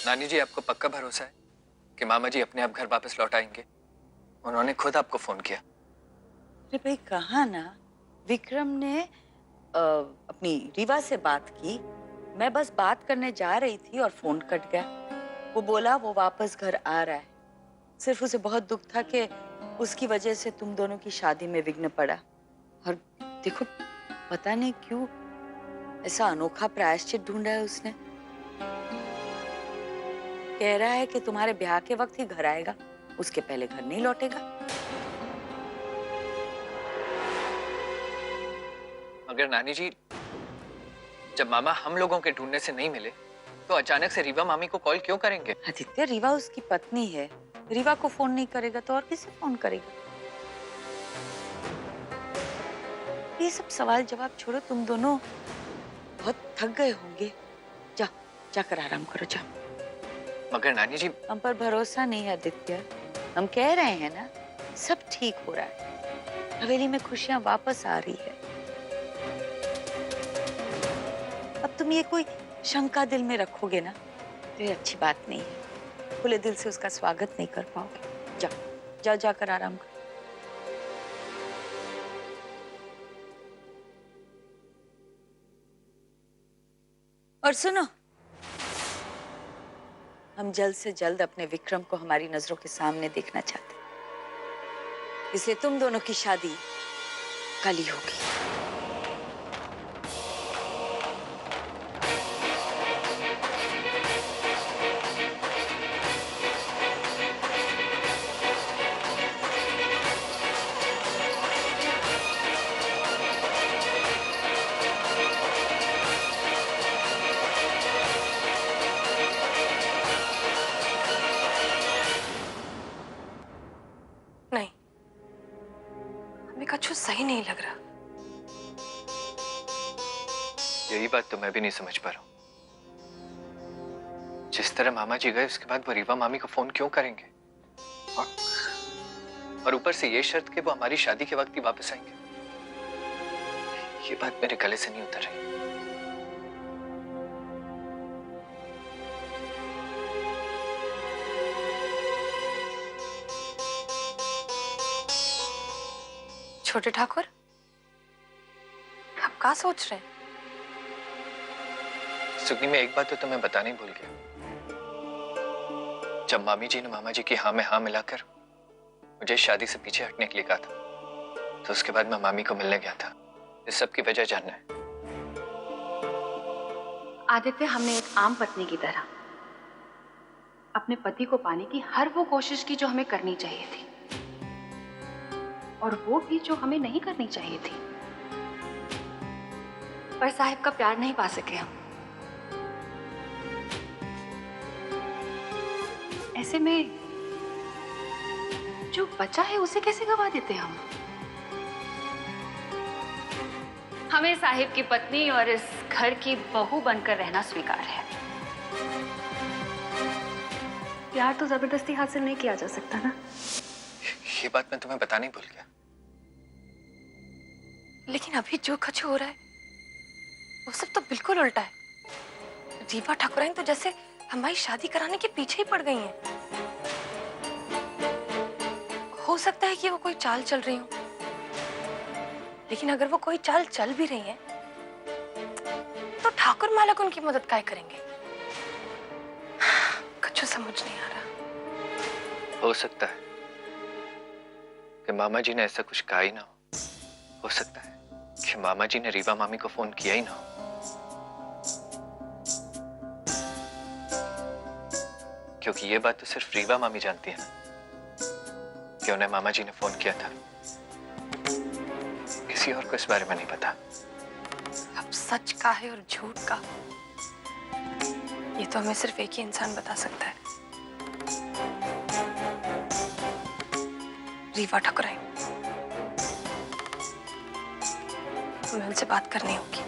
नानी जी, आपको पक्का भरोसा है कि मामा जी अपने आप घर वापस लौट आएंगे? उन्होंने खुद आपको फोन किया। अरे भाई, कहा ना, विक्रम ने अपनी रीवा से बात की। मैं बस बात करने जा रही थी और फोन कट गया। वो बोला वो वापस घर आ रहा है। सिर्फ उसे बहुत दुख था कि उसकी वजह से तुम दोनों की शादी में विघ्न पड़ा। और देखो, पता नहीं क्यों ऐसा अनोखा प्रायश्चित ढूंढा है उसने। कह रहा है कि तुम्हारे ब्याह के वक्त ही घर आएगा, उसके पहले घर नहीं लौटेगा। मगर नानी जी, जब मामा हम लोगों के ढूंढने से नहीं मिले तो अचानक से रीवा मामी को कॉल क्यों करेंगे? आदित्य, रीवा उसकी पत्नी है। रीवा को फोन नहीं करेगा तो और किसे फोन करेगा? ये सब सवाल जवाब छोड़ो, तुम दोनों बहुत थक गए होंगे। जा, जाकर आराम करो, जाओ। मगर नानी जी, हम पर भरोसा नहीं है आदित्य। हम कह रहे हैं ना, सब ठीक हो रहा है। हवेली में खुशियां वापस आ रही है। अब तुम ये कोई शंका दिल में रखोगे ना तो ये अच्छी बात नहीं है। खुले दिल से उसका स्वागत नहीं कर पाओगे। जाओ, जाओ, जाकर आराम करो। और सुनो, हम जल्द से जल्द अपने विक्रम को हमारी नजरों के सामने देखना चाहते हैं। इसलिए तुम दोनों की शादी कल ही होगी। नहीं, हमें कछु सही नहीं लग रहा। यही बात तो मैं भी नहीं समझ पा रहा हूँ। जिस तरह मामा जी गए उसके बाद वो रीवा मामी को फोन क्यों करेंगे? और ऊपर से ये शर्त कि वो हमारी शादी के वक्त ही वापस आएंगे। ये बात मेरे गले से नहीं उतर रही। छोटे ठाकुर, आप क्या सोच रहे हैं? सुगनी, में एक बात तो तुम्हें बताना ही भूल गया। जब मामी जी ने मामा जी की हाँ में हाँ मिलाकर मुझे शादी से पीछे हटने के लिए कहा था, तो उसके बाद मैं मामी को मिलने गया था। इस सब की वजह जानना है। आदित्य, हमने एक आम पत्नी की तरह अपने पति को पाने की हर वो कोशिश की जो हमें करनी चाहिए थी, और वो भी जो हमें नहीं करनी चाहिए थी। पर साहिब का प्यार नहीं पा सके हम। ऐसे में जो बचा है उसे कैसे गवा देते हम? हमें साहिब की पत्नी और इस घर की बहू बनकर रहना स्वीकार है। प्यार तो जबरदस्ती हासिल नहीं किया जा सकता ना। ये बात मैं तुम्हें बताना ही भूल गया। लेकिन अभी जो कछु हो रहा है वो सब तो बिल्कुल उल्टा है। रीवा ठाकुराइन तो जैसे हमारी शादी कराने के पीछे ही पड़ गई हैं। हो सकता है कि वो कोई चाल चल रही हो, लेकिन अगर वो कोई चाल चल भी रही है तो ठाकुर मालक उनकी मदद काय करेंगे? कुछ समझ नहीं आ रहा। हो सकता है कि मामा जी ने ऐसा कुछ कहा ही ना हो सकता है कि मामा जी ने रीवा मामी को फोन किया ही ना हो। क्योंकि ये बात तो सिर्फ रीवा मामी जानती है ना कि उन्हें मामा जी ने फोन किया था। किसी और को इस बारे में नहीं पता। अब सच का है और झूठ का, ये तो हमें सिर्फ एक ही इंसान बता सकता है। रीवा ठाकुराइन, हमें उनसे बात करनी होगी।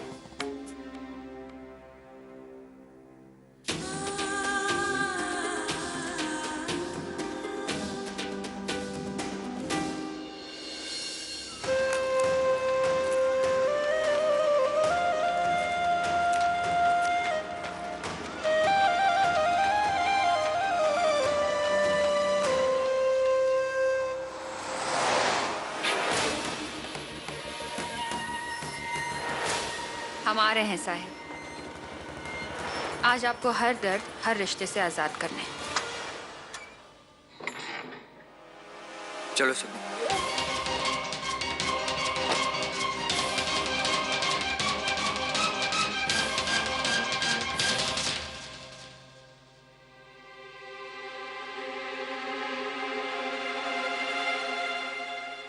हम आ रहे हैं साहिब। आज आपको हर दर्द, हर रिश्ते से आजाद करना है। चलो सुनो।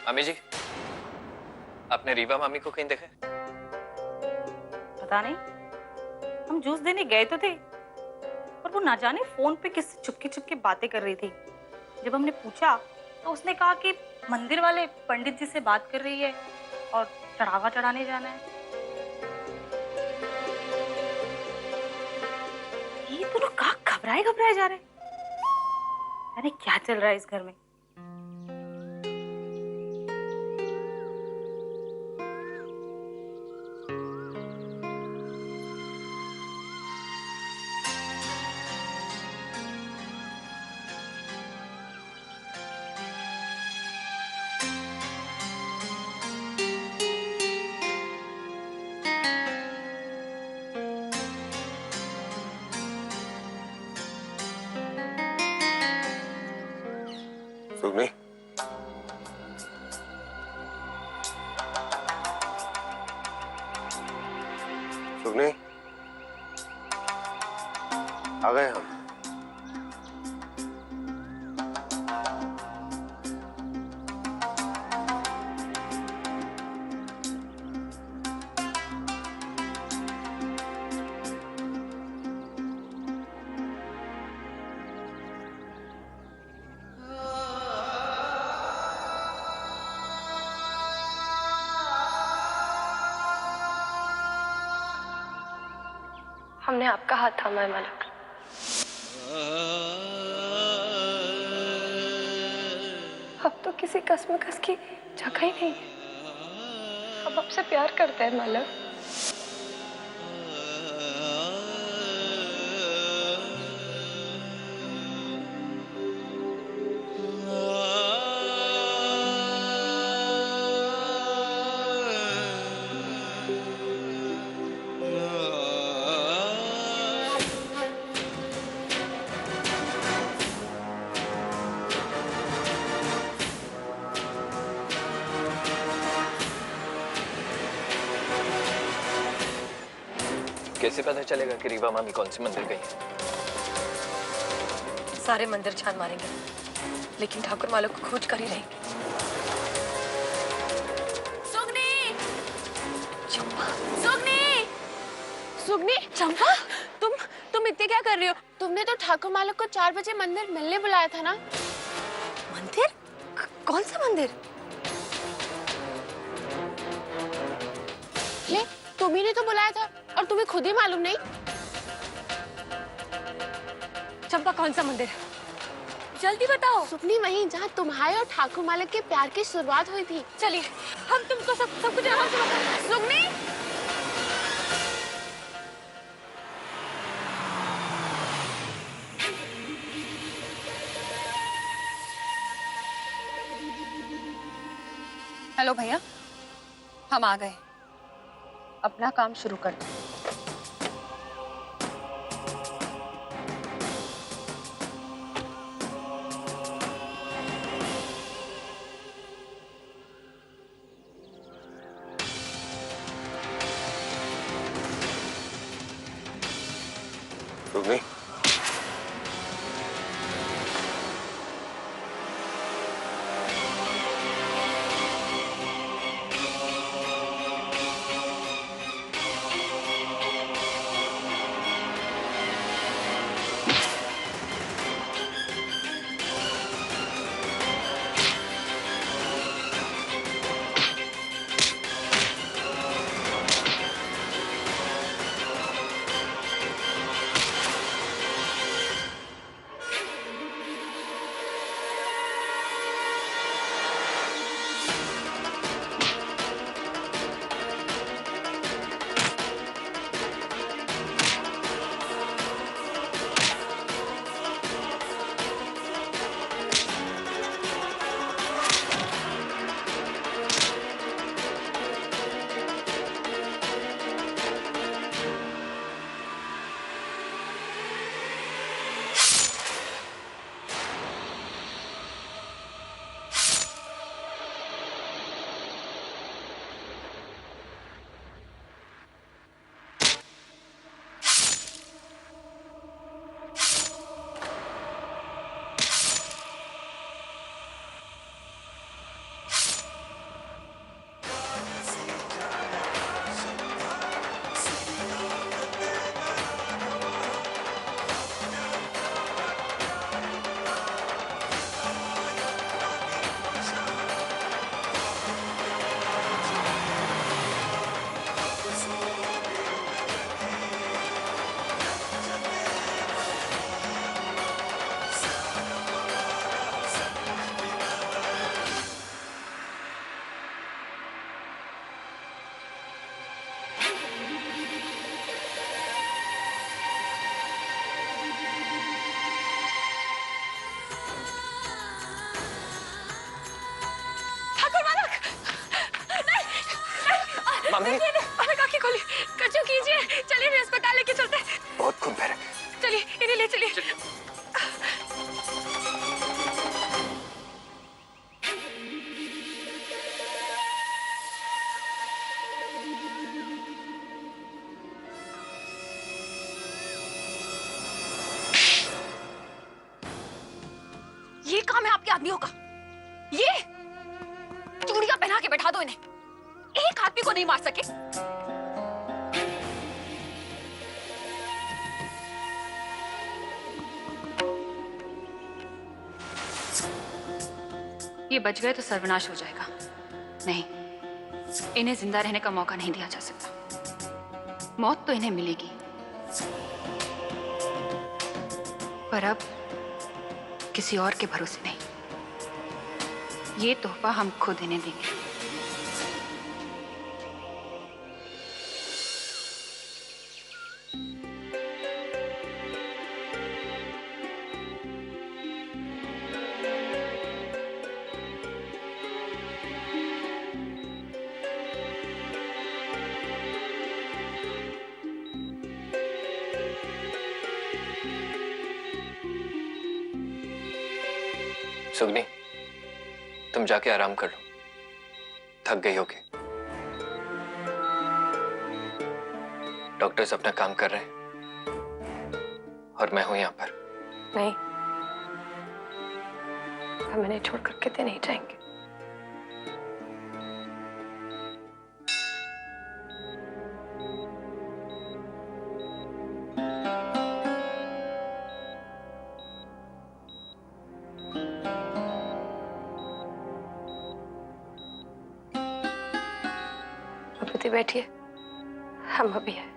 मामी जी, आपने रीवा मामी को कहीं देखा है? पता नहीं, हम जूस देने गए तो थे, पर वो ना जाने फोन पे किससे चुपके चुपके बातें कर रही थी। जब हमने पूछा तो उसने कहा कि मंदिर वाले पंडित जी से बात कर रही है और चढ़ावा चढ़ाने जाना है। ये दोनों कहाँ घबराए घबराए जा रहे हैं। अरे क्या चल रहा है इस घर में। सुगनी, सुगनी, आ गए हम। हमने आपका हाथ थामा है मालिक। अब तो किसी कसमकस की जगह ही नहीं है। हम आपसे प्यार करते हैं मालिक। कैसे पता चलेगा कि रीवा मामी कौन से मंदिर गई है? सारे मंदिर छान मारेंगे, लेकिन ठाकुर मालिक को खोज कर ही रहेंगे। सुगनी! चंपा, सुगनी! सुगनी, चंपा, तुम इतने क्या कर रही हो? तुमने तो ठाकुर मालिक को 4 बजे मंदिर मिलने बुलाया था ना? मंदिर? कौन सा मंदिर? ले, तुम्ही ने तो बुलाया था और तुम्हें खुद ही मालूम नहीं। चंपा, कौन सा मंदिर? जल्दी बताओ। सुगनी, वहीं जहाँ तुम्हारे और ठाकुर मालिक के प्यार की शुरुआत हुई थी। चलिए, हम तुमको सब कुछ आराम से बताएं। सुगनी, हेलो भैया, हम आ गए। अपना काम शुरू कर दो। सुगनी, मामी अबे काकी खोली, कचू कीजिए, चलिए इन्हें अस्पताल लेके चलते हैं। बहुत खून बह रहा है। चलिए इन्हें ले चलिए। ये काम है आपके आदमियों का। ये चूड़ियां पहना के बैठा दो इन्हें, एक आदमी को नहीं मार सके। ये बच गए तो सर्वनाश हो जाएगा। नहीं, इन्हें जिंदा रहने का मौका नहीं दिया जा सकता। मौत तो इन्हें मिलेगी, पर अब किसी और के भरोसे नहीं। ये तोहफा हम खुद इन्हें देंगे। सुगनी, तुम जाके आराम कर लो, थक गई होगी। डॉक्टर्स अपना काम कर रहे हैं और मैं हूं यहाँ पर। नहीं, हम इन्हें छोड़कर कितने नहीं जाएंगे। अभी बैठिए, हम अभी हैं।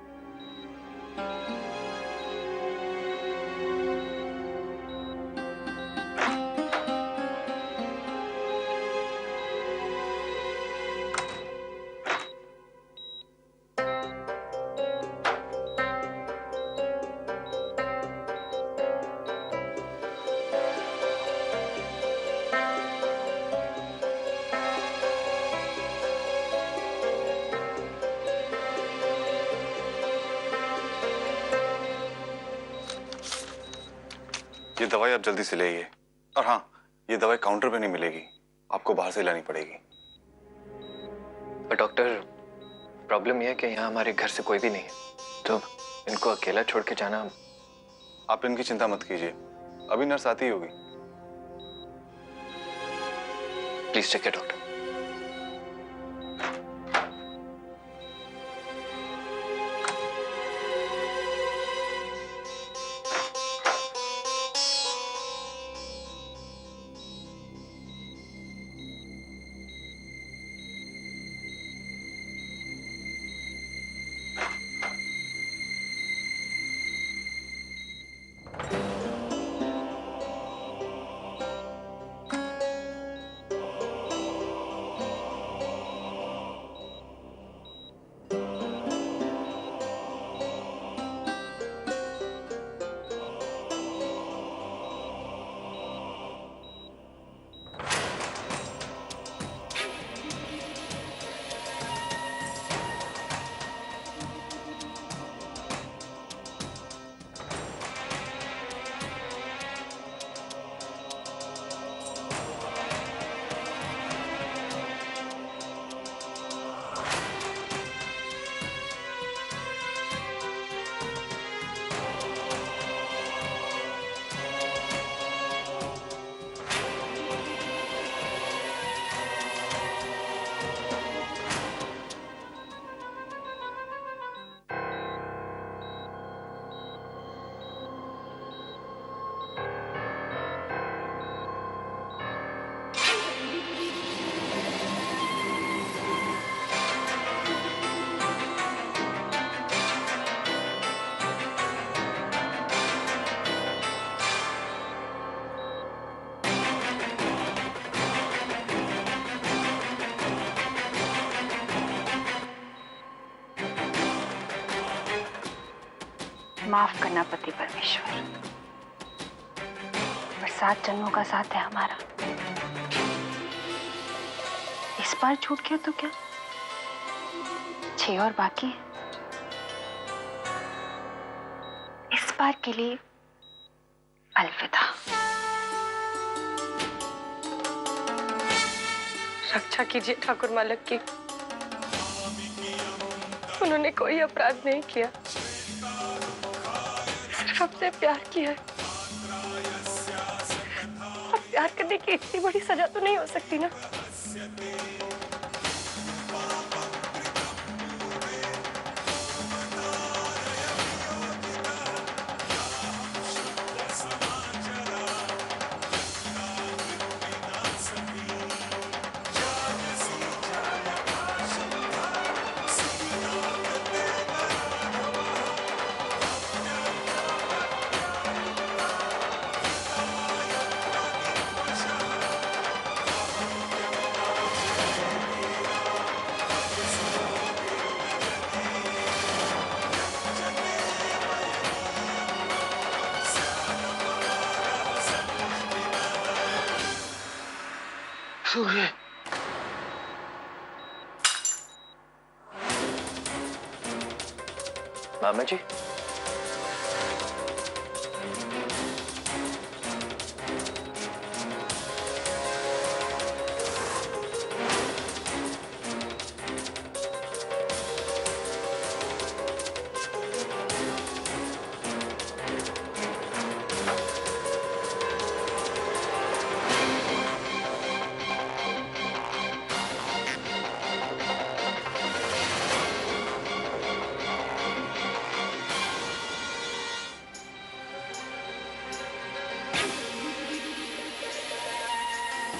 ये दवाई आप जल्दी से ले आइए। और हाँ, ये दवाई काउंटर पे नहीं मिलेगी, आपको बाहर से लानी पड़ेगी। पर डॉक्टर, प्रॉब्लम यह है कि यहाँ हमारे घर से कोई भी नहीं है, तो इनको अकेला छोड़ के जाना। आप इनकी चिंता मत कीजिए, अभी नर्स आती ही होगी। Please take care doctor. माफ करना पति परमेश्वर, पर 7 जन्मों का साथ है हमारा। इस बार छूट गया तो क्या, 6 और बाकी है। इस बार के लिए अलविदा। रक्षा कीजिए ठाकुर मालक की। उन्होंने कोई अपराध नहीं किया, सिर्फ आपसे प्यार किया है। अब प्यार करने की इतनी बड़ी सजा तो नहीं हो सकती ना। मामा जी,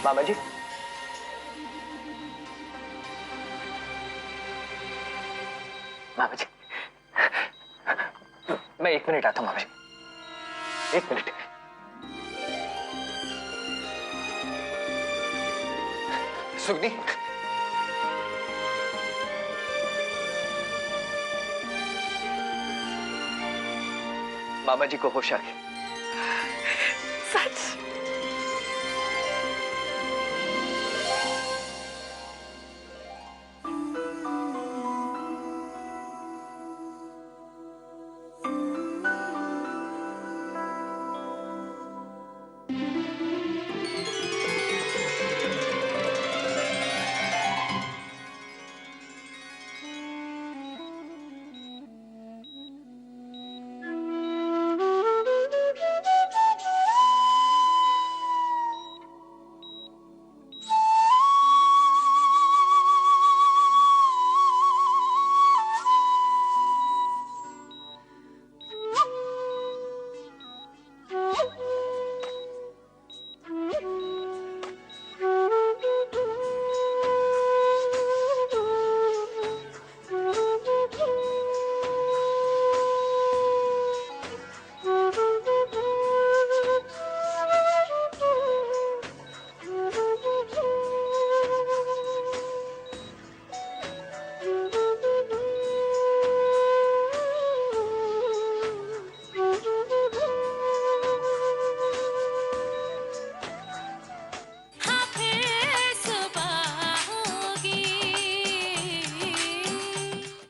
मामा जी, मामा जी, मैं 1 मिनट आता हूँ मामा जी, 1 मिनट। सुगनी, मामा जी को होश आ गया।